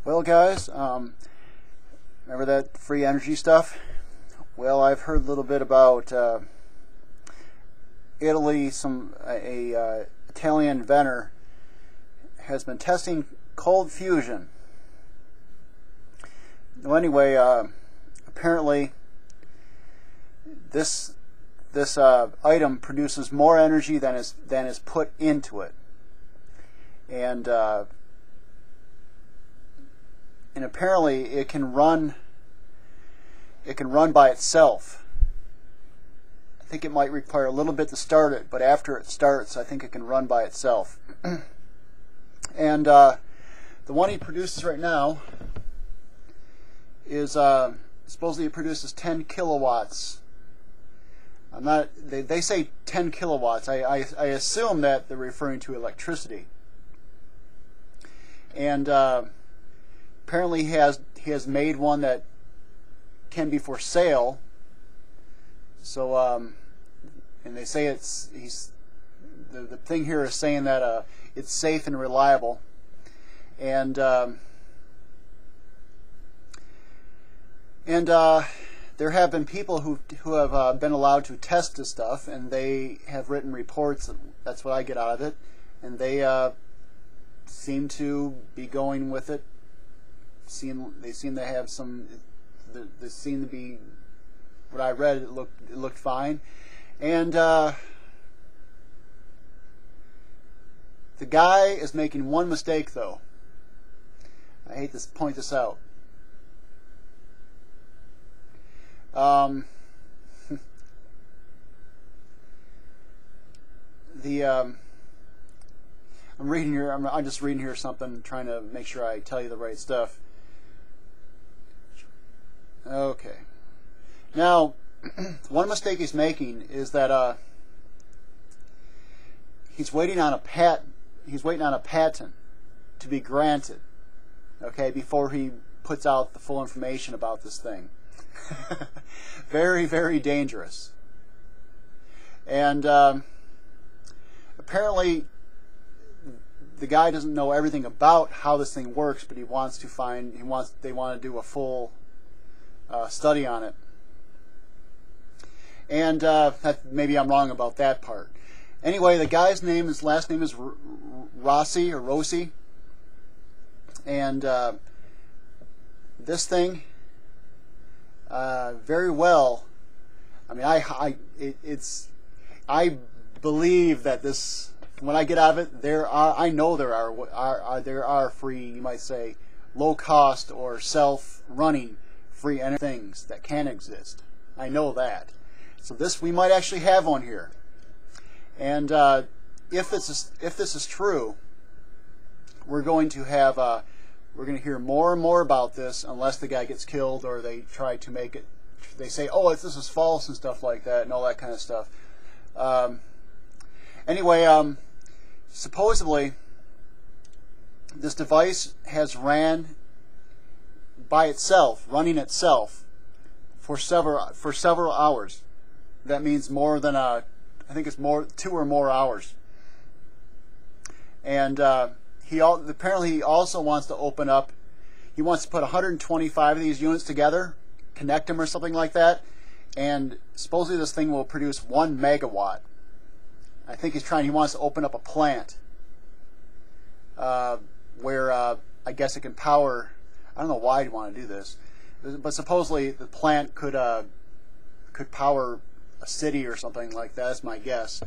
Well, guys, remember that free energy stuff? Well, I've heard a little bit about Italy. Italian inventor has been testing cold fusion. Well, anyway, apparently this item produces more energy than is put into it, and apparently it can run by itself. I think it might require a little bit to start it, but after it starts, I think it can run by itself. And the one he produces right now is supposedly it produces 10 kilowatts. They say 10 kilowatts. I assume that they're referring to electricity. And apparently he has made one that can be for sale. So and they say the thing here is saying that it's safe and reliable. And there have been people who have been allowed to test this stuff, and they have written reports. That's what I get out of it, and they seem to be going with it. They seem to have some. They seem to be. What I read, it looked fine, and the guy is making one mistake though. I hate to point this out. I'm reading here. I'm just reading here something, trying to make sure I tell you the right stuff. Okay. Now, one mistake he's making is that he's waiting on a patent. He's waiting on a patent to be granted. Okay, before he puts out the full information about this thing. Very, very dangerous. And apparently the guy doesn't know everything about how this thing works, but they want to do a full study on it. And maybe I'm wrong about that part. Anyway, the guy's last name is Rossi, and this thing. Very well. I mean, I believe that this. When I get out of it, I know there are free, you might say, low cost or self-running free energy things that can exist. I know that. So we might actually have one here. And if this is true, we're going to have. We're going to hear more and more about this, unless the guy gets killed or they try to make it. They say, "Oh, this is false" and stuff like that, and all that kind of stuff. Anyway, supposedly this device has ran by itself, running itself, for several hours. That means more than I think it's 2 or more hours. And apparently he also wants to open up. He wants to put 125 of these units together, connect them or something like that, and supposedly this thing will produce 1 megawatt. I think he wants to open up a plant where I guess it can power. I don't know why he'd want to do this, but supposedly the plant could power a city or something like that. That's my guess.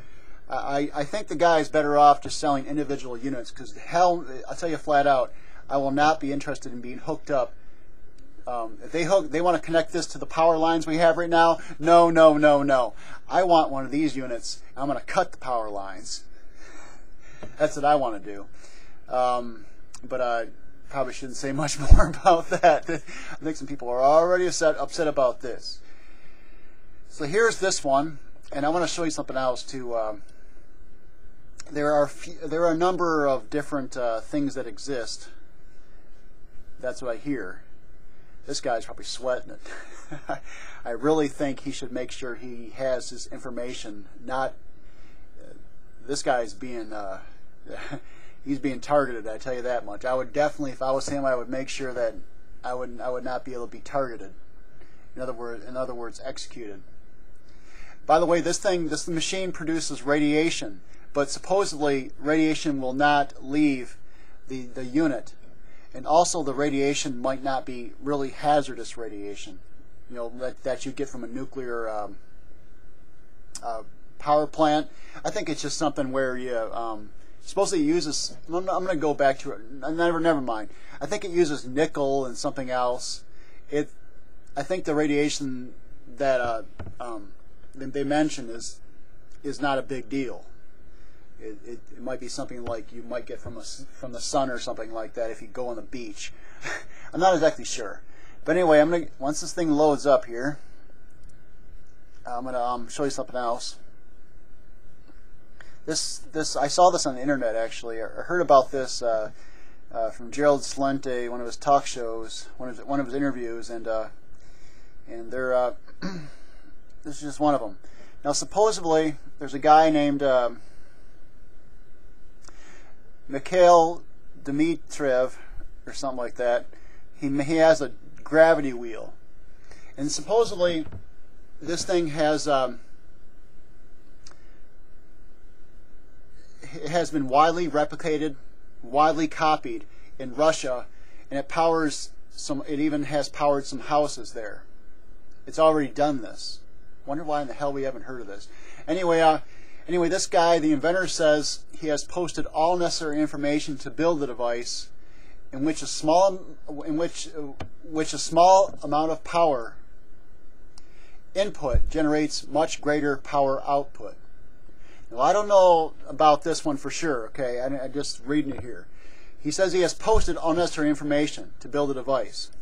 I think the guy is better off just selling individual units, because hell, I'll tell you flat out, I will not be interested in being hooked up. If they want to connect this to the power lines we have right now, no. I want one of these units. I'm going to cut the power lines. That's what I want to do. But I probably shouldn't say much more about that. I think some people are already upset about this. So here's this one, and I want to show you something else too. There are a number of different things that exist. That's what I hear. This guy's probably sweating it. I really think he should make sure he has his information. Not this guy's being he's being targeted. I tell you that much. I would definitely, if I was him, I would make sure that I would not be able to be targeted. In other words, executed. By the way, this machine produces radiation, but supposedly radiation will not leave the unit, and also the radiation might not be really hazardous radiation, you know, that you get from a nuclear power plant. I think it's just something where you supposedly it uses. I'm going to go back to it. Never mind. I think it uses nickel and something else. I think the radiation that they mentioned is not a big deal. It might be something like you might get from the sun or something like that if you go on the beach. I'm not exactly sure, but anyway, once this thing loads up here, I'm gonna show you something else. This I saw this on the internet actually. I heard about this from Gerald Celente, one of his talk shows, one of his interviews, and they're this is just one of them. Now supposedly there's a guy named Mikhail Dmitriev or something like that. He has a gravity wheel, and supposedly this thing has it has been widely replicated, widely copied in Russia, and it powers some. It even has powered some houses there. It's already done this. Wonder why in the hell we haven't heard of this. Anyway, this guy, the inventor, says he has posted all necessary information to build the device, in which a small amount of power input generates much greater power output. Now, I don't know about this one for sure. Okay, I'm just reading it here. He says he has posted all necessary information to build a device.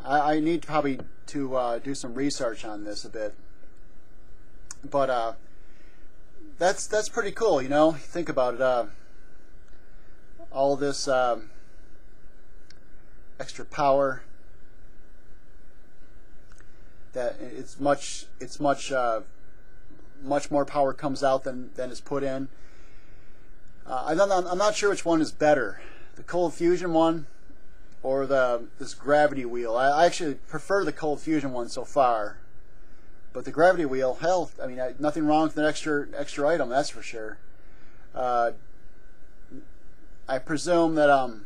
I need probably to do some research on this a bit, but that's pretty cool, you know. Think about it. All this extra power that much more power comes out than is put in. I'm not sure which one is better, the cold fusion one or this gravity wheel. I actually prefer the cold fusion one so far. But the gravity wheel, hell, I mean, nothing wrong with an extra item, that's for sure. I presume that I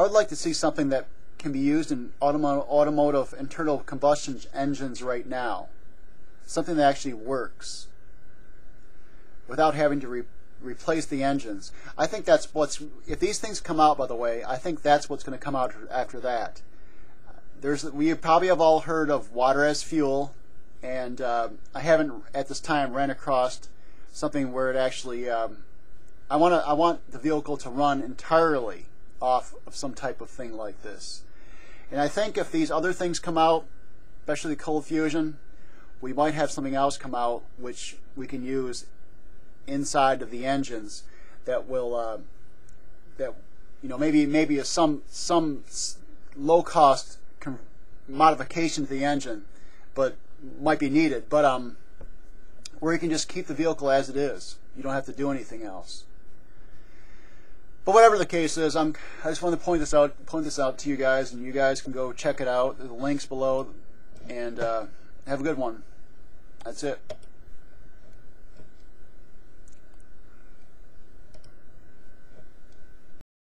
would like to see something that can be used in automotive internal combustion engines right now. Something that actually works without having to replace the engines. I think that's if these things come out, by the way, I think that's what's going to come out after that. We probably have all heard of water as fuel, and I haven't at this time ran across something where it actually I want the vehicle to run entirely off of some type of thing like this. And I think if these other things come out, especially cold fusion, we might have something else come out which we can use inside of the engines that will maybe some low cost modification to the engine, but might be needed. But where you can just keep the vehicle as it is. You don't have to do anything else. But whatever the case is, I just want to point this out to you guys, and you guys can go check it out. The link's below, and have a good one. That's it.